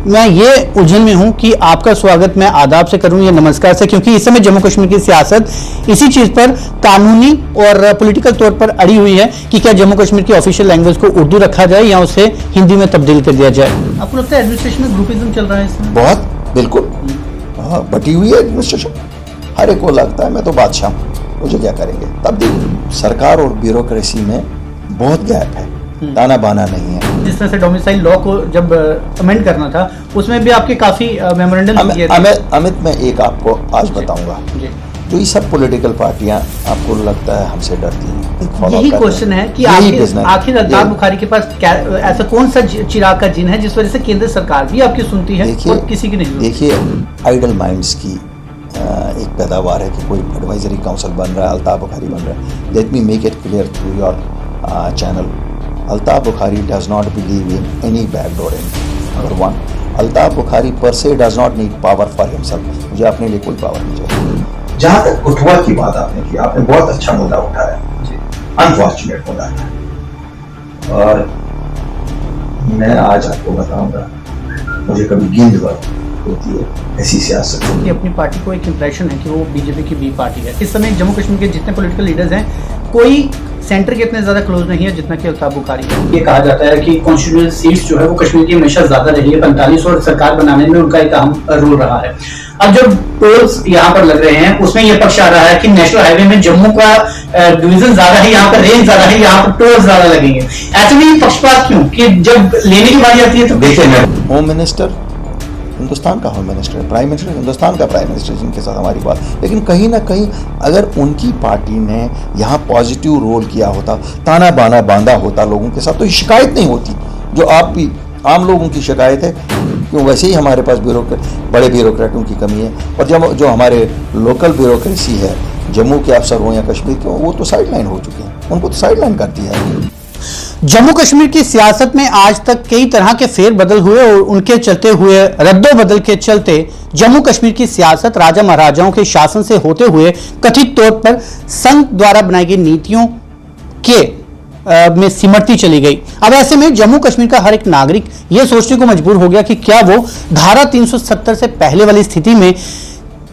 मैं ये उलझन में हूं कि आपका स्वागत मैं आदाब से करूं या नमस्कार से, क्योंकि इस समय जम्मू कश्मीर की सियासत इसी चीज पर कानूनी और पॉलिटिकल तौर पर अड़ी हुई है कि क्या जम्मू कश्मीर की ऑफिशियल लैंग्वेज को उर्दू रखा जाए या उसे हिंदी में तब्दील कर दिया जाए। आपको लगता है एडमिनिस्ट्रेशन में ग्रुपिज्म चल रहा है इसमें? बहुत, बिल्कुल बटी हुई है एडमिनिस्ट्रेशन। हर एक को लगता है मैं तो बादशाह हूँ, मुझे क्या करेंगे। तब सरकार और ब्यूरोक्रेसी में बहुत गैप है, ताना बाना नहीं है। जिस तरह से डोमिसाइल लॉ को जब अमेंड करना था उसमें भी आपके काफी मेमोरेंडम दिए थे। अमित मैं एक आपको आज बताऊंगा, जो ये सब पॉलिटिकल पार्टियां आपको लगता है हमसे डरती हैं। यही क्वेश्चन है कि आखिर अल्ताफ बुखारी के पास ऐसा कौन सा चिराग का जिन है जिस वजह से केंद्र सरकार भी आपकी सुनती है और किसी की नहीं। देखिए, आइडल माइंड्स की एक पैदावार है कि कोई एडवाइजरी काउंसिल बन रहा है, अल्ताफ बुखारी बन रहा है। Let me make it clear through your channel, Altaf Bukhari does not believe in any backdooring. Number one, Altaf Bukhari per se does not need power for himself. मुझे अपने लिए कोई पावर नहीं चाहिए। जहाँ तक उठवा की बात आपने की, आपने बहुत अच्छा मुद्दा उठाया, अनफॉर्चुनेट मुद्दा है। और मैं आज आपको बताऊंगा, मुझे कभी गिल्ट होती है ऐसी सियासत की। अपनी पार्टी को एक इंप्रेशन है कि वो बीजेपी की बी पार्टी है। इस समय जम्मू कश्मीर के जितने पॉलिटिकल लीडर्स हैं, कोई सेंटर के इतने ज्यादा क्लोज नहीं है जितना कि अल्ताफ बुखारी है। ये कहा जाता है कि कॉन्स्टिट्यूशनल सीट्स जो है वो कश्मीर की हमेशा ज्यादा रही है, 45, और सरकार बनाने में उनका एक अहम रोल रहा है। अब जो टोल्स यहाँ पर लग रहे हैं उसमें यह पक्ष आ रहा है कि नेशनल हाईवे में जम्मू का डिवीजन ज्यादा है, यहाँ पर रेंज ज्यादा है, यहाँ पर टोल्स ज्यादा लगेंगे। ऐसे में पक्षपात क्यों कि जब लेने की बारी आती है तो देखिए, होम मिनिस्टर हिंदुस्तान का होम मिनिस्टर है, प्राइम मिनिस्टर हिंदुस्तान का प्राइम मिनिस्टर, जिनके साथ हमारी बात। लेकिन कहीं ना कहीं अगर उनकी पार्टी ने यहाँ पॉजिटिव रोल किया होता, ताना बाना बांधा होता लोगों के साथ, तो ये शिकायत नहीं होती जो आप भी आम लोगों की शिकायत है। क्यों? वैसे ही हमारे पास बड़े ब्यूरोक्रेटों की कमी है, और जब जो हमारे लोकल ब्यूरोक्रेसी है, जम्मू के अफसर हो या कश्मीर के हो, वो तो साइडलाइन हो चुके हैं, उनको तो साइडलाइन कर दिया है। जम्मू कश्मीर की सियासत में आज तक कई तरह के फेरबदल हुए और उनके चलते हुए रद्दोबदल के चलते जम्मू कश्मीर की सियासत राजा महाराजाओं के शासन से होते हुए कथित तौर पर संघ द्वारा बनाई गई नीतियों के में सिमटती चली गई। अब ऐसे में जम्मू कश्मीर का हर एक नागरिक यह सोचने को मजबूर हो गया कि क्या वो धारा 370 से पहले वाली स्थिति में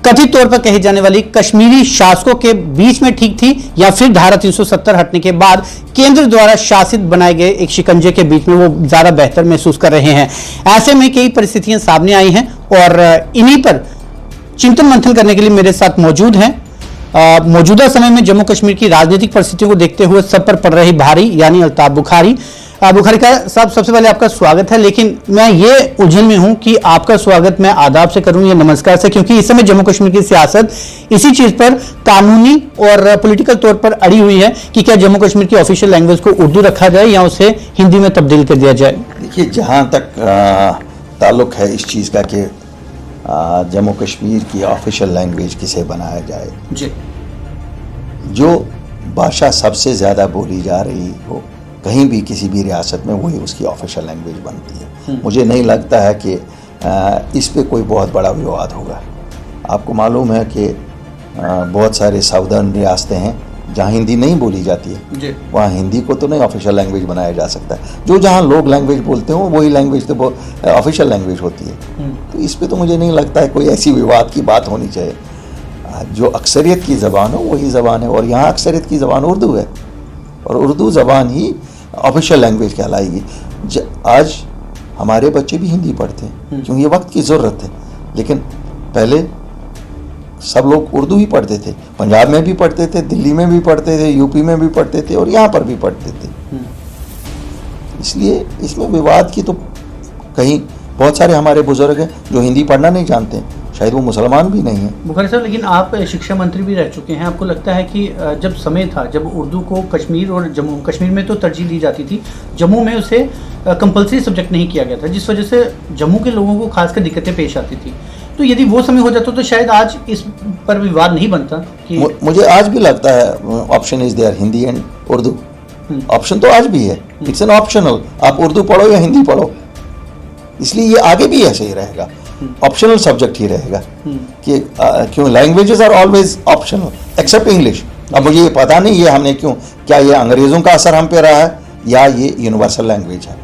कथित तौर पर कही जाने वाली कश्मीरी शासकों के बीच में ठीक थी, या फिर धारा 370 हटने के बाद केंद्र द्वारा शासित बनाए गए एक शिकंजे के बीच में वो ज्यादा बेहतर महसूस कर रहे हैं। ऐसे में कई परिस्थितियां सामने आई हैं और इन्हीं पर चिंतन मंथन करने के लिए मेरे साथ मौजूद हैं मौजूदा समय में जम्मू कश्मीर की राजनीतिक परिस्थितियों को देखते हुए सब पर पड़ रही भारी, यानी अल्ताफ बुखारी। बुखारी का साहब, सबसे पहले आपका स्वागत है। लेकिन मैं ये उलझन में हूं कि आपका स्वागत मैं आदाब से करूं या नमस्कार से, क्योंकि इस समय जम्मू कश्मीर की सियासत इसी चीज पर कानूनी और पॉलिटिकल तौर पर अड़ी हुई है कि क्या जम्मू कश्मीर की ऑफिशियल लैंग्वेज को उर्दू रखा जाए या उसे हिंदी में तब्दील कर दिया जाए। देखिए, जहाँ तक ताल्लुक है इस चीज़ का कि जम्मू कश्मीर की ऑफिशियल लैंग्वेज किसे बनाया जाए, जी, जो भाषा सबसे ज़्यादा बोली जा रही हो कहीं भी किसी भी रियासत में, वही उसकी ऑफिशियल लैंग्वेज बनती है। मुझे नहीं लगता है कि इस पे कोई बहुत बड़ा विवाद होगा। आपको मालूम है कि बहुत सारे साउदर्न रियासतें हैं जहाँ हिंदी नहीं बोली जाती है, वहाँ हिंदी को तो नहीं ऑफिशियल लैंग्वेज बनाया जा सकता। जो जहाँ लोग लैंग्वेज बोलते हो वही लैंग्वेज तो ऑफिशियल लैंग्वेज होती है। तो इस पे तो मुझे नहीं लगता है कोई ऐसी विवाद की बात होनी चाहिए। जो अक्सरियत की ज़बान हो वही ज़बान है, और यहाँ अक्सरियत की ज़बान उर्दू है, और उर्दू ज़बान ही ऑफिशियल लैंग्वेज कहलाएगी। आज हमारे बच्चे भी हिंदी पढ़ते हैं क्योंकि ये वक्त की ज़रूरत है, लेकिन पहले सब लोग उर्दू ही पढ़ते थे। पंजाब में भी पढ़ते थे, दिल्ली में भी पढ़ते थे, यूपी में भी पढ़ते थे, और यहाँ पर भी पढ़ते थे। इसलिए इसमें विवाद की तो कहीं बहुत सारे हमारे बुजुर्ग हैं जो हिंदी पढ़ना नहीं जानते हैं, शायद वो मुसलमान भी नहीं है। बुखारी साहब, लेकिन आप शिक्षा मंत्री भी रह चुके हैं, आपको लगता है कि जब समय था जब उर्दू को कश्मीर और जम्मू कश्मीर में तो तरजीह दी जाती थी, जम्मू में उसे कंपलसरी सब्जेक्ट नहीं किया गया था, जिस वजह से जम्मू के लोगों को खासकर दिक्कतें पेश आती थी, तो यदि वो समय हो जाता तो शायद आज इस पर विवाद नहीं बनता कि मुझे आज भी लगता है option is there, Hindi and Urdu. Option तो आज भी है, इट्स एन ऑप्शनल, आप उर्दू पढ़ो या हिंदी पढ़ो, इसलिए ये आगे भी ऐसे ही रहेगा, ऑप्शनल सब्जेक्ट ही रहेगा कि क्यों languages are always optional except English. अब मुझे ये पता नहीं ये हमने क्यों, क्या ये अंग्रेज़ों का असर हम पे रहा है या ये यूनिवर्सल लैंग्वेज है,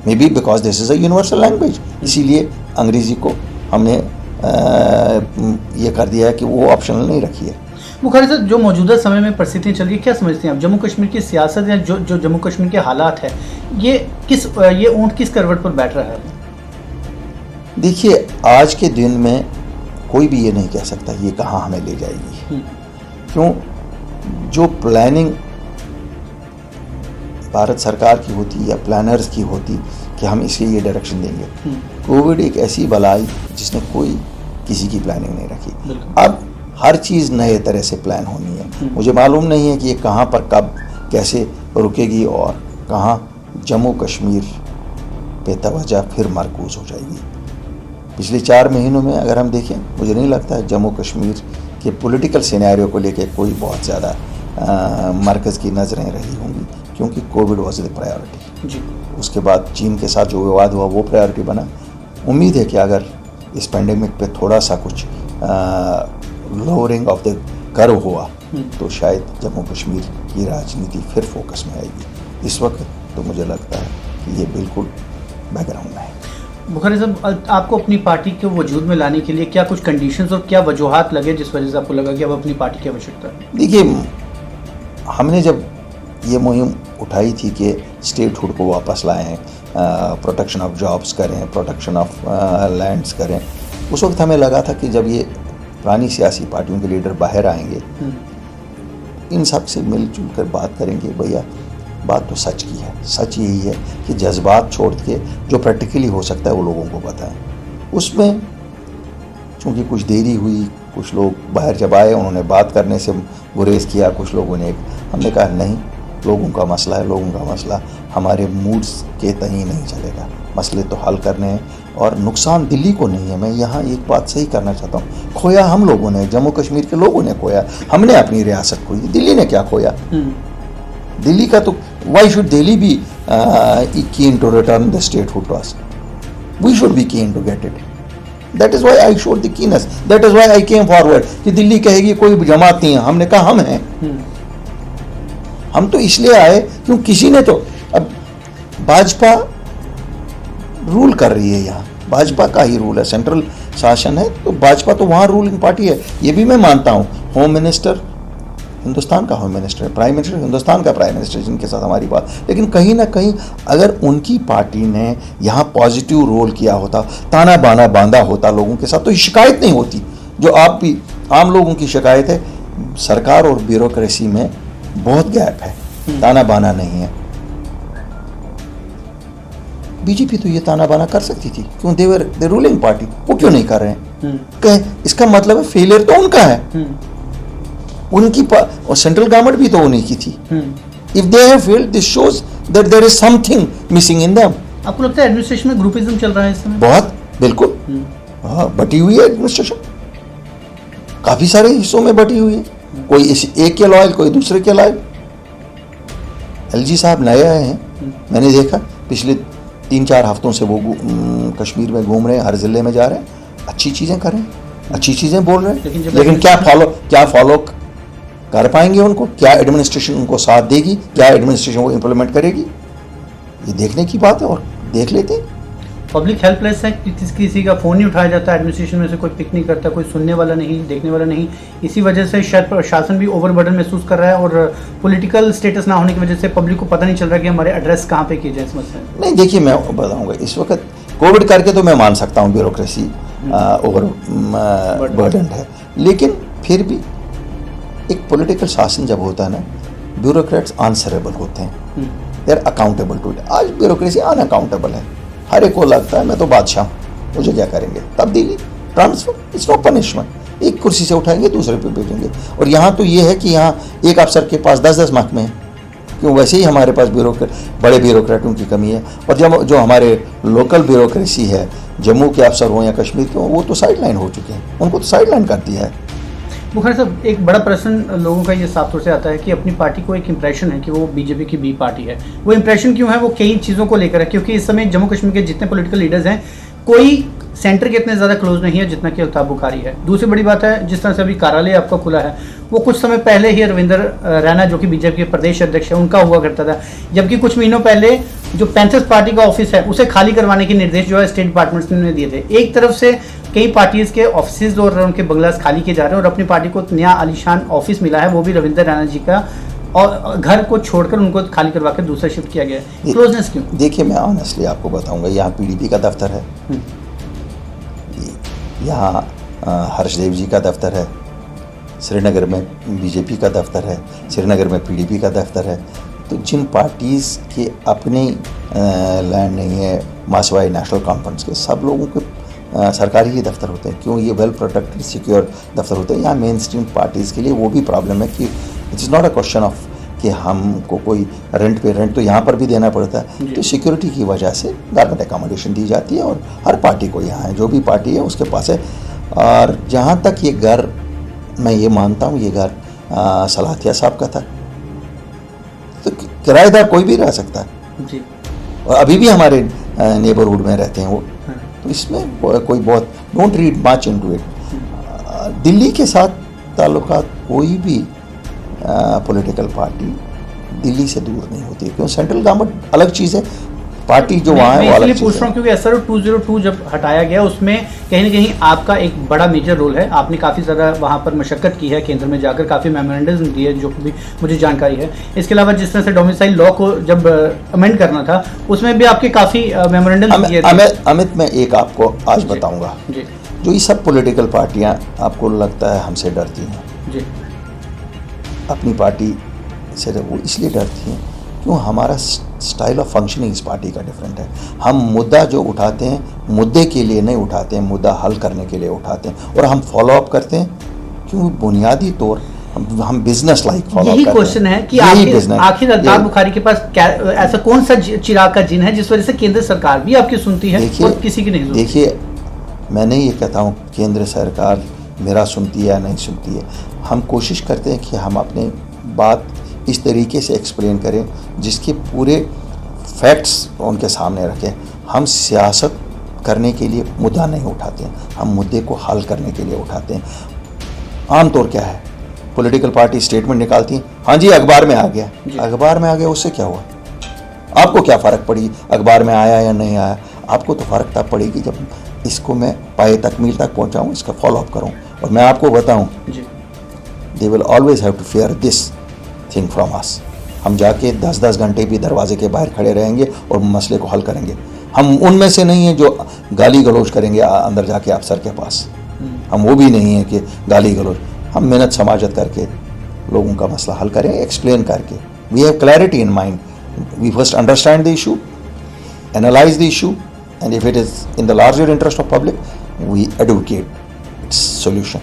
may be because this is a universal language, इसीलिए अंग्रेज़ी को हमने ये कर दिया है कि वो ऑप्शनल नहीं रखी है। बुखारी साहब, जो मौजूदा समय में परिस्थितियाँ चल रही है, क्या समझते हैं आप जम्मू कश्मीर की सियासत या जो जम्मू कश्मीर के हालात है, ये ऊँट किस करवट पर बैठ रहा है? देखिए, आज के दिन में कोई भी ये नहीं कह सकता ये कहाँ हमें ले जाएगी। क्यों? जो प्लानिंग भारत सरकार की होती या प्लानर्स की होती कि हम इसके ये डायरेक्शन देंगे, कोविड एक ऐसी बलाई जिसने कोई किसी की प्लानिंग नहीं रखी। अब हर चीज़ नए तरह से प्लान होनी है। मुझे मालूम नहीं है कि ये कहाँ पर कब कैसे रुकेगी और कहाँ जम्मू कश्मीर पे तवज्जो फिर मरकूज़ हो जाएगी। पिछले 4 महीनों में अगर हम देखें, मुझे नहीं लगता है जम्मू कश्मीर के पॉलिटिकल सिनेरियो को लेके कोई बहुत ज़्यादा मरकज़ की नज़रें रही होंगी, क्योंकि कोविड वॉज द प्रायोरिटी जी। उसके बाद चीन के साथ जो विवाद हुआ वो प्रायोरिटी बना। उम्मीद है कि अगर इस पेंडेमिक पे थोड़ा सा कुछ लोअरिंग ऑफ द कर्व हुआ तो शायद जम्मू कश्मीर की राजनीति फिर फोकस में आएगी। इस वक्त तो मुझे लगता है कि ये बिल्कुल बैकग्राउंड में है। बुखारी साहब, आपको अपनी पार्टी के वजूद में लाने के लिए क्या कुछ कंडीशंस और क्या वजूहात लगे जिस वजह से आपको लगा कि अब अपनी पार्टी की आवश्यकता है? देखिए, हमने जब ये मुहिम उठाई थी कि स्टेटहुड को वापस लाएं, प्रोटेक्शन ऑफ जॉब्स करें, प्रोटेक्शन ऑफ लैंड्स करें, उस वक्त हमें लगा था कि जब ये पुरानी सियासी पार्टियों के लीडर बाहर आएंगे, इन सब से मिलजुल कर बात करेंगे, भैया बात तो सच की है। सच यही है कि जज्बात छोड़ के जो प्रैक्टिकली हो सकता है वो लोगों को बताएं। उसमें चूँकि कुछ देरी हुई, कुछ लोग बाहर जब आए उन्होंने बात करने से गुरेज किया, कुछ लोगों ने, हमने कहा नहीं, लोगों का मसला है, लोगों का मसला हमारे मूड्स के तहीं नहीं चलेगा, मसले तो हल करने हैं और नुकसान दिल्ली को नहीं है। मैं यहाँ एक बात सही करना चाहता हूँ, खोया हम लोगों ने, जम्मू कश्मीर के लोगों ने खोया, हमने अपनी रियासत खोई, दिल्ली ने क्या खोया? दिल्ली का तो why should Delhi be keen to return the statehood to us? We should be keen to get it. That is why I showed the keenness. That is why I came forward कि दिल्ली कहेगी कोई जमात नहीं है, हमने कहा हम हैं। हम तो इसलिए आए क्यों किसी ने तो, अब भाजपा रूल कर रही है यहाँ, भाजपा का ही रूल है, सेंट्रल शासन है, तो भाजपा तो वहाँ रूलिंग पार्टी है, ये भी मैं मानता हूँ। होम मिनिस्टर हिंदुस्तान का होम मिनिस्टर है, प्राइम मिनिस्टर हिंदुस्तान का प्राइम मिनिस्टर, जिनके साथ हमारी बात, लेकिन कहीं ना कहीं अगर उनकी पार्टी ने यहाँ पॉजिटिव रोल किया होता, ताना बाना बांधा होता लोगों के साथ, तो ये शिकायत नहीं होती जो आप भी आम लोगों की शिकायत है। सरकार और ब्यूरोक्रेसी में बहुत गैप है, ताना बाना नहीं है। बीजेपी तो ये ताना बाना कर सकती थी, क्यों? देवर द रूलिंग पार्टी, वो क्यों नहीं कर रहे हैं? इसका मतलब है फेलियर तो उनका है, उनकी और सेंट्रल गवर्नमेंट भी तो उन्हीं की थी। If they have failed, this shows that there is something missing in them. आपको लगता है एडमिनिस्ट्रेशन में ग्रुपिज्म चल रहा है इस समय? बहुत, बिल्कुल। हाँ, बटी हुई है एडमिनिस्ट्रेशन, काफी सारे हिस्सों में बटी हुई है, कोई एक के लॉयल, कोई दूसरे के लॉयल। एलजी साहब नए आए हैं, मैंने देखा पिछले 3-4 हफ्तों से वो कश्मीर में घूम रहे हैं, हर जिले में जा रहे हैं, अच्छी चीजें कर रहे हैं, अच्छी चीजें बोल रहे हैं, लेकिन क्या फॉलो कर पाएंगे उनको? क्या एडमिनिस्ट्रेशन उनको साथ देगी? क्या एडमिनिस्ट्रेशन वो इंप्लीमेंट करेगी? ये देखने की बात है, और देख लेते हैं। पब्लिक हेल्पलेस है, किसी का फ़ोन नहीं उठाया जाता, एडमिनिस्ट्रेशन में से कोई पिक नहीं करता, कोई सुनने वाला नहीं, देखने वाला नहीं। इसी वजह से शायद प्रशासन भी ओवरबर्डन महसूस कर रहा है, और पॉलिटिकल स्टेटस ना होने की वजह से पब्लिक को पता नहीं चल रहा कि हमारे एड्रेस कहाँ पे किए जाए इस मसले में। नहीं, देखिए, मैं बताऊँगा, इस वक्त कोविड करके तो मैं मान सकता हूँ ब्यूरोक्रेसी ओवर बर्डन है, लेकिन फिर भी एक पॉलिटिकल शासन जब होता है ना, ब्यूरोक्रेट्स आंसरेबल होते हैं, they are accountable to it. आज ब्यूरोक्रेसी अनअकाउंटेबल है, हर एक को लगता है मैं तो बादशाह, मुझे क्या करेंगे? तब्दीली, ट्रांसफर, इट्स नो पनिशमेंट, एक कुर्सी से उठाएंगे दूसरे पे भेजेंगे। और यहाँ तो ये है कि यहाँ एक अफसर के पास 10-10 महकमे हैं, क्यों? वैसे ही हमारे पास बड़े ब्यूरोक्रेटों की कमी है, और जब जो हमारे लोकल ब्यूरोक्रेसी है, जम्मू के अफसर हो या कश्मीर के हो, वो तो साइडलाइन हो चुके हैं, उनको तो साइडलाइन कर दिया है। बुखारी साहब, एक बड़ा प्रश्न लोगों का ये साफ तौर से आता है कि अपनी पार्टी को एक इंप्रेशन है कि वो बीजेपी की बी पार्टी है। वो इंप्रेशन क्यों है? वो कई चीज़ों को लेकर है, क्योंकि इस समय जम्मू कश्मीर के जितने पॉलिटिकल लीडर्स हैं, कोई सेंटर के इतने ज़्यादा क्लोज नहीं है जितना कि अल्ताफ बुखारी है। दूसरी बड़ी बात है, जिस तरह से अभी कार्यालय आपका खुला है, वो कुछ समय पहले ही रविंदर रैना, जो कि बीजेपी के प्रदेश अध्यक्ष है, उनका हुआ करता था, जबकि कुछ महीनों पहले जो पैंथर्स पार्टी का ऑफिस है उसे खाली करवाने के निर्देश जो है स्टेट डिपार्टमेंट ने दिए थे। एक तरफ से कई पार्टीज के ऑफिस और उनके बंगलास खाली किए जा रहे हैं और अपनी पार्टी को नया आलीशान ऑफिस मिला है, वो भी रविंद्र रैना जी का, और घर को छोड़कर उनको खाली करवा कर दूसरा शिफ्ट किया गया है। क्लोजनेस क्यों? देखिए, मैं ऑनेस्टली आपको बताऊंगा, यहाँ पीडीपी का दफ्तर है, यहाँ हर्षदेव जी का दफ्तर है, श्रीनगर में बीजेपी का दफ्तर है, श्रीनगर में पीडीपी का दफ्तर है। तो जिन पार्टीज़ के अपने लैंड नहीं है, मासवाई नेशनल कॉन्फ्रेंस के, सब लोगों के सरकारी ही दफ्तर होते हैं। क्यों? ये वेल प्रोटेक्टेड सिक्योर दफ्तर होते हैं। यहाँ मेन स्ट्रीम पार्टीज़ के लिए वो भी प्रॉब्लम है कि it is not a question of कि हमको कोई रेंट तो यहाँ पर भी देना पड़ता है। तो सिक्योरिटी की वजह से गवर्नमेंट एकोमोडेशन दी जाती है और हर पार्टी को यहाँ है, जो भी पार्टी है उसके पास है। और जहाँ तक ये घर, मैं ये मानता हूँ ये घर सलाथिया साहब का था, तो किराएदार कोई भी रह सकता है जी। और अभी भी हमारे नेबरहुड में रहते हैं वो। तो इसमें कोई बहुत don't read much into it. Delhi के साथ ताल्लुकात कोई भी पॉलिटिकल पार्टी दिल्ली से दूर नहीं होती है। क्यों? सेंट्रल गवर्नमेंट अलग चीज़ है, पार्टी जो वहाँ है वो अलग चीज़ है। पूछ रहा हूँ क्योंकि SRO 202 जब हटाया गया उसमें कहीं ना कहीं आपका एक बड़ा मेजर रोल है। आपने काफ़ी ज़्यादा वहाँ पर मशक्कत की है, केंद्र में जाकर काफ़ी मेमोरेंडम दिए जो भी मुझे जानकारी है। इसके अलावा जिस तरह से डोमिसाइल लॉ को जब अमेंड करना था उसमें भी आपके काफ़ी मेमोरेंडम दिए थे। अमित, मैं एक आपको आज बताऊँगा, जो ये सब पॉलिटिकल पार्टियाँ आपको लगता है हमसे डरती हैं जी, अपनी पार्टी से वो इसलिए डरती हैं क्यों? हमारा स्टाइल ऑफ फंक्शनिंग इस पार्टी का डिफरेंट है। हम मुद्दा जो उठाते हैं मुद्दे के लिए नहीं उठाते हैं, मुद्दा हल करने के लिए उठाते हैं और हम फॉलो अप करते हैं। क्यों? बुनियादी तौर हम बिजनेस लाइक फॉलो अप करते हैं। यही क्वेश्चन है कि आखिर अल्ताफ बुखारी के पास क्या ऐसा कौन सा चिराग का जिन है जिस वजह से केंद्र सरकार भी आपकी सुनती है और किसी की नहीं सुनती? देखिए, मैं नहीं ये कहता हूँ केंद्र सरकार मेरा सुनती है या नहीं सुनती है। हम कोशिश करते हैं कि हम अपने बात इस तरीके से एक्सप्लेन करें जिसके पूरे फैक्ट्स उनके सामने रखें। हम सियासत करने के लिए मुद्दा नहीं उठाते हैं, हम मुद्दे को हल करने के लिए उठाते हैं। आमतौर क्या है, पॉलिटिकल पार्टी स्टेटमेंट निकालती हैं, हाँ जी अखबार में आ गया, अखबार में आ गया, उससे क्या हुआ? आपको क्या फ़र्क पड़ी अखबार में आया या नहीं आया? आपको तो फ़र्क तब पड़ेगी जब इसको मैं पाए तकमील तक पहुँचाऊँ, इसका फॉलोअप करूँ। और मैं आपको बताऊँ, they will always have to fair this thing from us. हम जाके 10-10 घंटे भी दरवाजे के बाहर खड़े रहेंगे और मसले को हल करेंगे। हम उनमें से नहीं हैं जो गाली गलौज करेंगे अंदर जाके अफसर के पास। हम वो भी नहीं हैं कि गाली गलौज। हम मेहनत समाजत करके लोगों का मसला हल करें, एक्सप्लेन करके। We have clarity in mind. We first understand the issue, analyse the issue, and if it is in the larger interest of public we advocate its solution.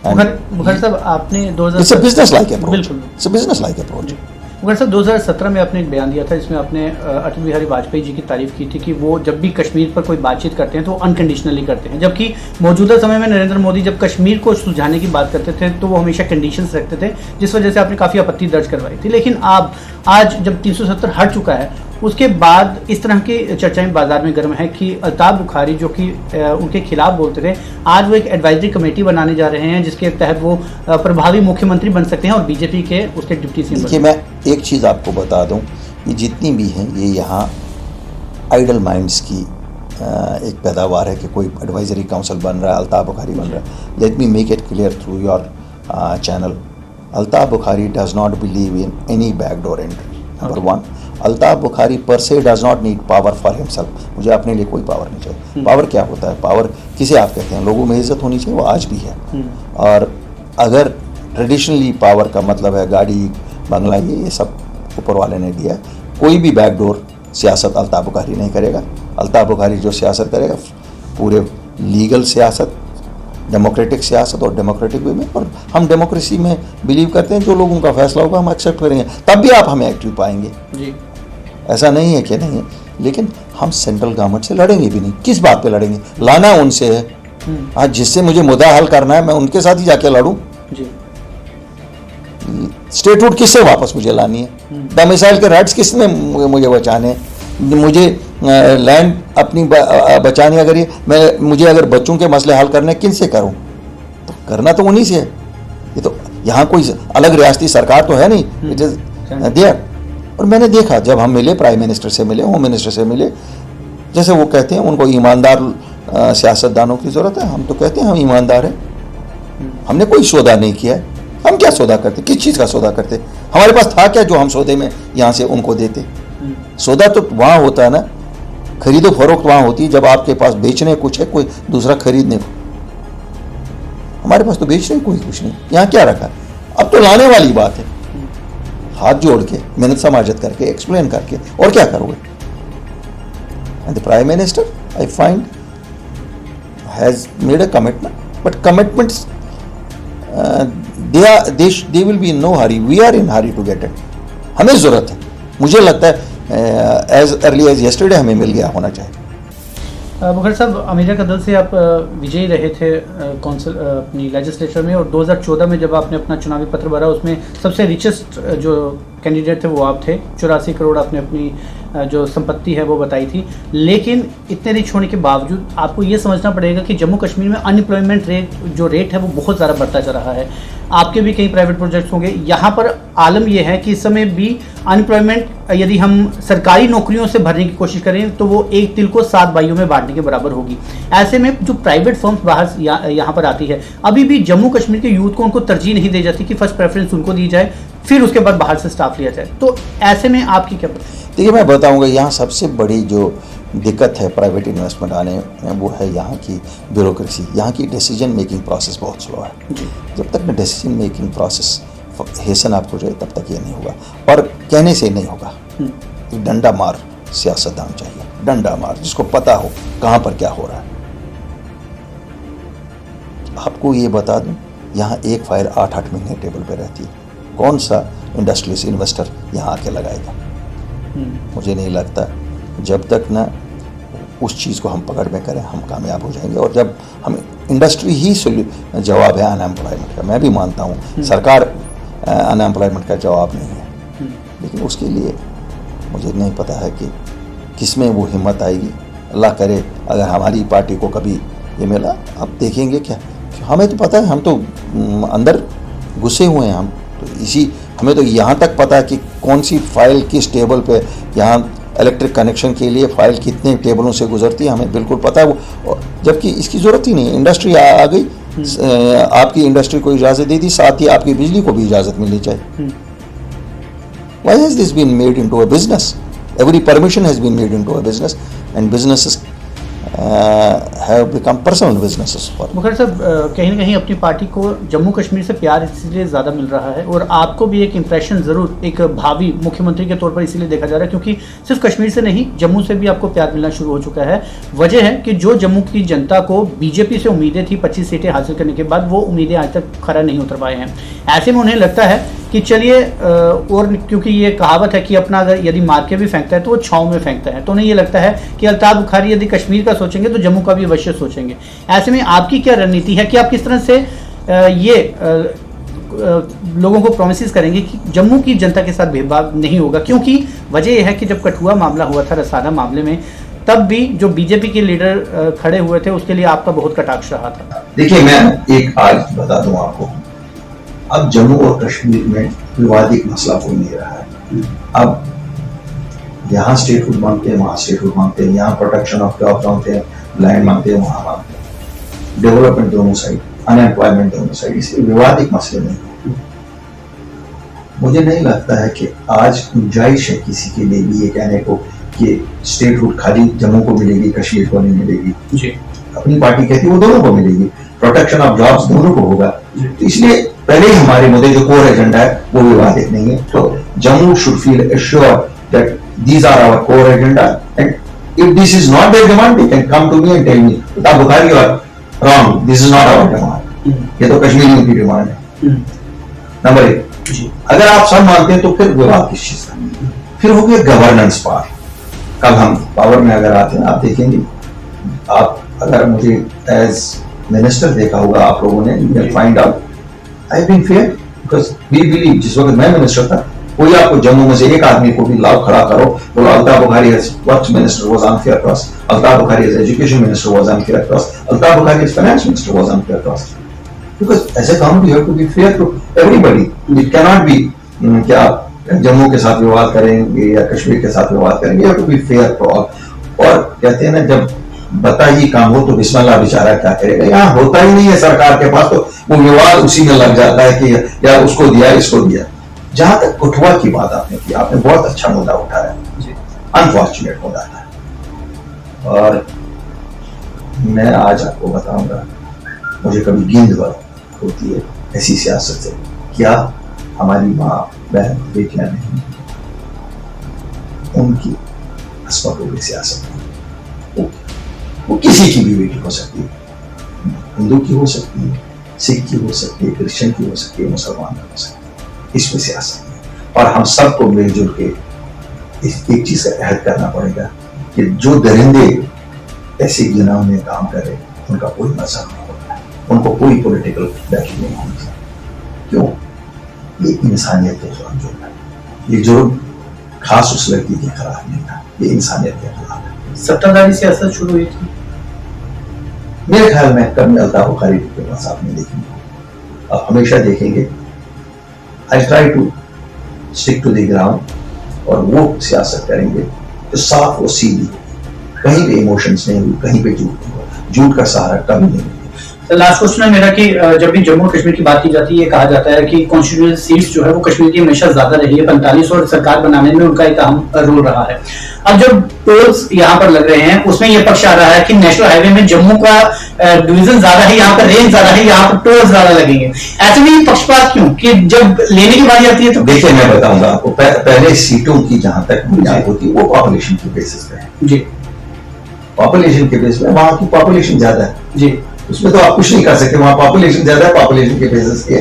Mukherjee साहब, आपने It's a business like approach. It's a business like approach. Mukherjee साहब, 2017 में आपने एक बयान दिया था जिसमें आपने अटल बिहारी वाजपेयी जी की तारीफ की थी कि वो जब भी कश्मीर पर कोई बातचीत करते हैं तो अनकंडीशनली करते हैं, जबकि मौजूदा समय में नरेंद्र मोदी जब कश्मीर को सुलझाने की बात करते थे तो वो हमेशा कंडीशंस रखते थे, जिस वजह से आपने काफ़ी आपत्ति दर्ज करवाई थी। लेकिन आप आज जब 370 हट चुका है उसके बाद इस तरह की चर्चाएं बाजार में गर्म है कि अल्ताफ बुखारी जो कि उनके खिलाफ बोलते थे, आज वो एक एडवाइजरी कमेटी बनाने जा रहे हैं जिसके तहत वो प्रभावी मुख्यमंत्री बन सकते हैं और बीजेपी के उसके डिप्टी सीएम। देखिए, मैं एक चीज़ आपको बता दूं, ये जितनी भी हैं ये यहाँ आइडल माइंड्स की एक पैदावार है कि कोई एडवाइजरी काउंसिल बन रहा है, अल्ताफ बुखारी बन रहा है। Let me make it clear through your channel, Altaf Bukhari does not believe in any backdoor entry. Number one, Altaf Bukhari पर से does not need power for himself. मुझे अपने लिए कोई पावर नहीं चाहिए। पावर क्या होता है? पावर किसे आप कहते हैं? लोगों में इज्जत होनी चाहिए, वो आज भी है। और अगर ट्रेडिशनली पावर का मतलब है गाड़ी बंगला, ये सब ऊपर वाले ने दिया है। कोई भी बैकडोर सियासत अल्ताफ बुखारी नहीं करेगा। अल्ताफ बुखारी जो सियासत करेगा पूरे लीगल सियासत, डेमोक्रेटिक सियासत और डेमोक्रेटिक वे में। और हम डेमोक्रेसी में बिलीव करते हैं, जो लोगों का फैसला होगा हम एक्सेप्ट करेंगे, तब भी आप हमें एक्टिव पाएंगे जी। ऐसा नहीं है कि नहीं है, लेकिन हम सेंट्रल गवर्नमेंट से लड़ेंगे भी नहीं। किस बात पे लड़ेंगे? लाना उनसे है। आज जिससे मुझे मुद्दा हल करना है मैं उनके साथ ही जाके लड़ूं जी। स्टेटहुड किससे वापस मुझे लानी है? डोमिसाइल के राइट्स किसने मुझे बचाने हैं? मुझे लैंड अपनी बचानी, अगर ये मुझे अगर बच्चों के मसले हल करने किन से करूं? तो करना तो उन्हीं से है। ये तो यहाँ कोई अलग रियासती सरकार तो है नहीं, इट इज देयर। और मैंने देखा जब हम मिले, प्राइम मिनिस्टर से मिले, होम मिनिस्टर से मिले, जैसे वो कहते हैं उनको ईमानदार सियासतदानों की ज़रूरत है, हम तो कहते हैं हम ईमानदार हैं, हमने कोई सौदा नहीं किया है। हम क्या सौदा करते, किस चीज़ का सौदा करते? हमारे पास था क्या जो हम सौदे में यहाँ से उनको देते? सौदा तो वहाँ होता है ना, खरीदो फरोख्त वहाँ होती है जब आपके पास बेचने कुछ है, कोई दूसरा खरीदने को। हमारे पास तो बेचने कोई कुछ नहीं, यहाँ क्या रखा? अब तो लाने वाली बात है, हाथ जोड़ के मेहनत समाजत करके एक्सप्लेन करके, और क्या करोगे? And the prime minister I find has made a commitment, but commitments they will be in no hurry. We are in hurry to get it. हमें ज़रूरत है, मुझे लगता है as early as yesterday हमें मिल गया होना चाहिए। मुखर्जी साहब, अमीरा का दल से आप विजयी रहे थे कौंसिल अपनी लेजिस्लेचर में, और 2014 में जब आपने अपना चुनावी पत्र भरा उसमें सबसे रिचेस्ट जो कैंडिडेट थे वो आप थे। 84 करोड़ आपने अपनी जो संपत्ति है वो बताई थी। लेकिन इतने रिच होने के बावजूद आपको ये समझना पड़ेगा कि जम्मू कश्मीर में अनएम्प्लॉयमेंट रेट है वो बहुत ज़्यादा बढ़ता जा रहा है। आपके भी कई प्राइवेट प्रोजेक्ट्स होंगे। यहाँ पर आलम यह है कि इस समय भी अनएम्प्लॉयमेंट यदि हम सरकारी नौकरियों से भरने की कोशिश करें तो वो एक तिल को 7 बाइयों में बांटने के बराबर होगी। ऐसे में जो प्राइवेट फर्म्स बाहर यहाँ पर आती है, अभी भी जम्मू कश्मीर के यूथ को उनको तरजीह नहीं दी जाती कि फर्स्ट प्रेफरेंस उनको दी जाए, फिर उसके बाद बाहर से स्टाफ लिया जाए। तो ऐसे में आपकी क्या? देखिए, मैं बताऊंगा यहाँ सबसे बड़ी जो दिक्कत है प्राइवेट इन्वेस्टमेंट आने में वो है यहाँ की ब्यूरोक्रेसी। यहाँ की डिसीजन मेकिंग प्रोसेस बहुत स्लो है। जब तक डिसीजन मेकिंग प्रोसेस हेसन आपको जाए तब तक ये नहीं होगा, और कहने से नहीं होगा। डंडा मार सियासतदान चाहिए, डंडा मार जिसको पता हो कहाँ पर क्या हो रहा है। आपको ये बता दूं, यहाँ एक फाइल 8-8 महीने टेबल पे रहती है। कौन सा इंडस्ट्रियलिस्ट इन्वेस्टर यहाँ आके लगाएगा? मुझे नहीं लगता। जब तक ना उस चीज़ को हम पकड़ में करें हम कामयाब हो जाएंगे। और जब हम इंडस्ट्री ही जवाब है अनएम्प्लॉयमेंट का, मैं भी मानता हूँ सरकार अनएम्प्लॉयमेंट का जवाब नहीं है, लेकिन उसके लिए मुझे नहीं पता है कि किसमें वो हिम्मत आएगी। अल्लाह करे अगर हमारी पार्टी को कभी ये मिला, अब देखेंगे क्या। हमें तो पता है, हम तो अंदर घुसे हुए हैं। हम तो हमें तो यहाँ तक पता है कि कौन सी फाइल किस टेबल पे, यहाँ इलेक्ट्रिक कनेक्शन के लिए फाइल कितने टेबलों से गुजरती है, हमें बिल्कुल पता है वो। जबकि इसकी ज़रूरत ही नहीं है, इंडस्ट्री आ गई, आपकी इंडस्ट्री को इजाज़त दे दी, साथ ही आपकी बिजली को भी इजाज़त मिलनी चाहिए। Why has this been made into a business? Every permission has been made into a business, and businesses have become personal businesses for. Mukherjee साहब, कहीं ना कहीं अपनी पार्टी को जम्मू कश्मीर से प्यार इसलिए ज़्यादा मिल रहा है, और आपको भी एक इम्प्रेशन ज़रूर एक भावी मुख्यमंत्री के तौर पर इसीलिए देखा जा रहा है क्योंकि सिर्फ कश्मीर से नहीं, जम्मू से भी आपको प्यार मिलना शुरू हो चुका है। वजह है कि जो जम्मू की जनता को बीजेपी से उम्मीदें थी 25 सीटें हासिल करने के बाद, वो उम्मीदें आज तक खरा नहीं उतर पाए हैं। ऐसे में उन्हें लगता है कि चलिए, और क्योंकि ये कहावत है कि अपना अगर यदि मार के भी फेंकता है तो वो छाँव में फेंकता है, तो उन्हें ये लगता है कि अल्ताफ बुखारी यदि कश्मीर का सोचेंगे तो जम्मू का भी अवश्य सोचेंगे। ऐसे में आपकी क्या रणनीति है कि आप किस तरह से लोगों को प्रोमिस करेंगे कि जम्मू की जनता के साथ भेदभाव नहीं होगा? क्योंकि वजह यह है कि जब कठुआ मामला हुआ था, रसाना मामले में, तब भी जो बीजेपी के लीडर खड़े हुए थे उसके लिए आपका बहुत कटाक्ष रहा था। देखिए, मैं एक आज बता दूं आपको, अब जम्मू और कश्मीर में विवादित मसला कोई नहीं रहा है। अब यहाँ स्टेटहुड मांगते हैं, वहाँ स्टेटहुड मांगते हैं, यहाँ प्रोटेक्शन ऑफ जॉब मांगते हैं, लैंड मांगते हैं, वहाँ मांगते हैं, डेवलपमेंट दोनों साइड, अनएम्प्लॉयमेंट दोनों साइड, इसलिए विवादित मसले नहीं। मुझे नहीं लगता है कि आज गुंजाइश है किसी के लिए भी ये कहने को कि स्टेटहुड खाली जम्मू को मिलेगी, कश्मीर को नहीं मिलेगी। जी, अपनी पार्टी कहती है वो दोनों को मिलेगी, प्रोटेक्शन ऑफ जॉब्स दोनों को होगा। तो इसलिए पहले ही हमारे मुद्दे जो कोर एजेंडा है वो विवादित नहीं है। तो Jammu should feel assured that these are our core agenda, and if this is not their demand they can come to me and tell me Altaf Bukhari, you are wrong, this is not our demand, ये तो कश्मीरियों की demand है। Number 1, अगर आप सब मानते हैं तो फिर विवाद किस चीज का? फिर हो गया गवर्नेंस पार्ट। कल हम पावर में अगर आते हैं, आप देखेंगे, आप अगर मुझे एज मिनिस्टर देखा होगा आप लोगों ने, you can find out I have been fair, because we believe जिस वक्त मैं मिनिस्टर था, कोई आपको जम्मू में से एक आदमी को भी लाभ खड़ा करो बोलो Altaf Bukhari as works minister was unfair to us, Altaf Bukhari as education minister was unfair to us, Altaf Bukhari as finance minister was unfair to us, because as a government you have to be fair to everybody. It can not be क्या जम्मू के साथ विवाद करेंगे या कश्मीर के साथ विवाद करेंगे, to be fair for all. और कहते हैं ना, जब बता ही काम हो तो बिस्मिल्लाह बेचारा क्या करेगा। यहाँ होता ही नहीं है सरकार के पास, तो वो विवाद उसी में लग जाता है कि यार उसको दिया इसको दिया। जहां तक कठुआ की बात आपने की, आपने बहुत अच्छा मुद्दा उठाया, अनफॉर्चुनेट मुद्दा था। और मैं आज आपको बताऊंगा, मुझे कभी गिंद होती है ऐसी सियासत से। क्या हमारी माँ बहन बेटियां नहीं, उनकी अस्पत हो गई सियासत में। वो किसी की भी बेटी हो सकती है, हिंदू की हो सकती है, सिख की हो सकती है, क्रिश्चियन की हो सकती है, मुसलमान की हो सकती है, इसमें सियासत है। और हम सबको मिलजुल के एक चीज का अहद करना पड़ेगा कि जो दरिंदे ऐसे गिनाव में काम करे उनका कोई मजहब नहीं होता है, उनको कोई पॉलिटिकल बैकिंग नहीं होती। क्यों? ये इंसानियत के खिलाफ जुर्म है। ये जुर्म खास उस लड़की के खिलाफ नहीं था, ये इंसानियत के खिलाफ है। सत्ताधारी सियासत शुरू हुई थी मेरे ख्याल में कम अल्ताफ बुखारी के पास आप नहीं देखेंगे, आप हमेशा देखेंगे I try to stick to the ground, और वो सियासत करेंगे जो साफ और सीधी, कहीं पे इमोशंस नहीं हुई, कहीं पे झूठ नहीं हुआ, झूठ का सहारा कभी नहीं हुआ। लास्ट क्वेश्चन है मेरा कि जब भी जम्मू कश्मीर की बात की जाती है, ये कहा जाता है कि कॉन्स्टिट्यूएंसी सीट्स जो है वो कश्मीर की हमेशा ज्यादा रही है 45, और सरकार बनाने में उनका एक अहम रोल रहा है। अब जब टोल्स यहाँ पर लग रहे हैं, उसमें यह पक्ष आ रहा है कि नेशनल हाईवे में जम्मू का डिवीजन ज्यादा है, यहाँ पर रेंज ज्यादा है, यहाँ पर टोल्स ज्यादा लगेंगे। ऐसे में पक्षपात क्यों कि जब लेने की बारी आती है तो? देखिए, मैं बताऊंगा आपको, पहले सीटों की जहां तक बुनियाद होती है वो पॉपुलेशन के बेसिस पे है जी, पॉपुलेशन के बेसिस पे। वहां की पॉपुलेशन ज्यादा है जी, उसमें तो आप कुछ नहीं कर सकते, वहां पॉपुलेशन ज्यादा है, पॉपुलेशन के बेसिस के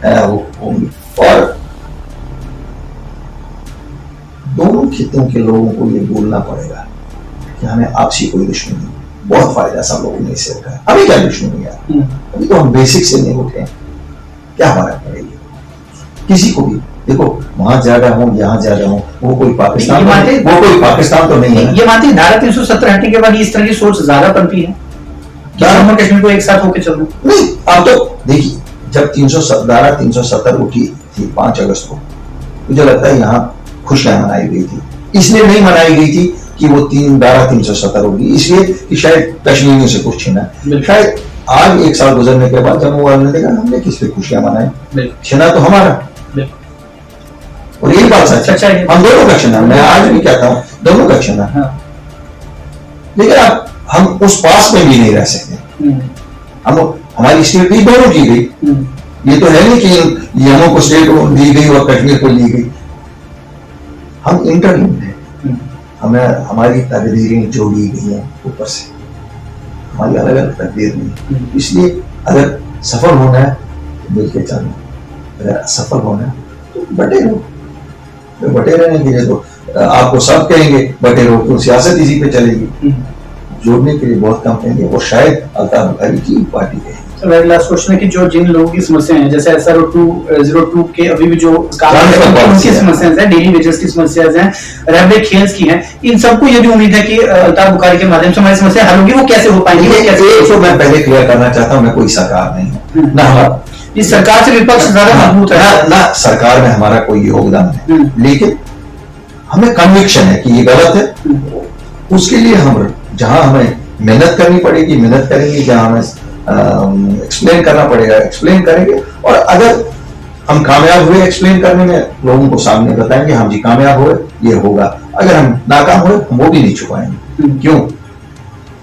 होंगे। और दोनों खितों के लोगों को ये बोलना पड़ेगा कि हमें आपसी कोई दुश्मनी, बहुत फायदा सब लोगों ने इससे उठाया। हमें क्या दुश्मनी है? अभी तो हम बेसिक से नहीं उठे, क्या फर्क पड़ेगी किसी को भी? देखो, वहां ज्यादा हो यहाँ ज्यादा हो, वो कोई पाकिस्तान तो नहीं है। ये मानते धारा 370 हटने के बाद इस तरह की सोच ज्यादा बनती है, जम्मू कश्मीर को एक साथ होकर चलना। नहीं, आप तो देखिए, जब धारा 370 उठी थी 5 अगस्त को, मुझे लगता है यहाँ खुशियां मनाई गई थी। इसलिए नहीं मनाई गई थी कि वो धारा 370 होगी, इसलिए कि शायद कश्मीरियों से कुछ छीना। शायद आज 1 साल गुजरने के बाद जम्मू वालों ने देखा हमने किस पे खुशियां मनाई, छीना तो हमारा। और यही बात सच है, हम दोनों का छीना। मैं आज भी कहता हूँ दोनों का छीना। लेकिन अब हम उस पास में भी नहीं रह सकते। हम हमारी स्टेट भी दोनों की गई, ये तो है नहीं कि जम्मू को स्टेट दी गई और कश्मीर को ली गई। हम इंटरलिंक्ड हैं, हमें हमारी तकदीरें जोड़ी गई हैं ऊपर से, हमारी अलग अलग तकदीर नहीं। इसलिए अगर सफल होना है तो मिलकर चलना, अगर असफल होना है तो बटे रहो। बटे रहने के लिए तो आपको सब कहेंगे बटे रहो, तो सियासत इसी पे चलेगी। जोड़ने के लिए बहुत कम कहेंगे, वो शायद अल्ताफ बुखारी की पार्टी कहेगी। लास्ट क्वेश्चन है कि जो जिन लोगों की समस्याएं हैं, जैसे SR02 के अभी भी जो उनकी समस्याएं हैं, डेली वेजेस की समस्याएं हैं, रेलवे खेल्स की हैं, इन सबको ये भी उम्मीद है कि अल्ताफ बुखारी के माध्यम से हमारी समस्या हल होगी। वो कैसे हो पाएंगी? तो मैं पहले क्लियर करना चाहता हूँ, मैं कोई सरकार नहीं हूँ, ना हमारा इस सरकार से विपक्ष ज्यादा मजबूत है, ना सरकार में हमारा कोई योगदान है। लेकिन हमें कन्विक्शन है कि ये गलत है, उसके लिए हम जहां हमें मेहनत करनी पड़ेगी मेहनत करेंगे, जहां हमें एक्सप्लेन करना पड़ेगा एक्सप्लेन करेंगे। और अगर हम कामयाब हुए एक्सप्लेन करने में, लोगों को सामने बताएंगे हम जी कामयाब हुए, ये होगा। अगर हम नाकाम हुए, हम वो भी नहीं छुपाएंगे। क्यों?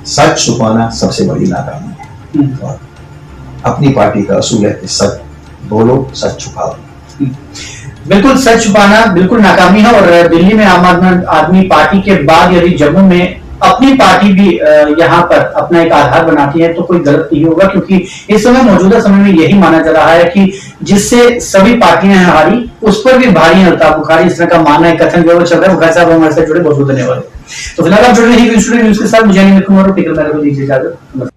सच छुपाना सबसे बड़ी नाकामी है। और अपनी पार्टी का असूल है कि सच बोलो, सच छुपाओ। बिल्कुल, सच छुपाना बिल्कुल नाकामी है। और दिल्ली में आम आदमी पार्टी के बाद यदि जम्मू में अपनी पार्टी भी यहाँ पर अपना एक आधार बनाती है तो कोई गलत नहीं होगा, क्योंकि इस समय मौजूदा समय में यही माना जा रहा है कि जिससे सभी पार्टियां हारी उस पर भी भारी है अल्ताफ बुखारी। इस तरह का मानना है, कथन जो चल रहा है। बुखारी साहब हमारे साथ जुड़े, बहुत बहुत धन्यवाद। तो फिलहाल आप जुड़े रहिए न्यूज के साथ। मुझे दीजिए इजाजत।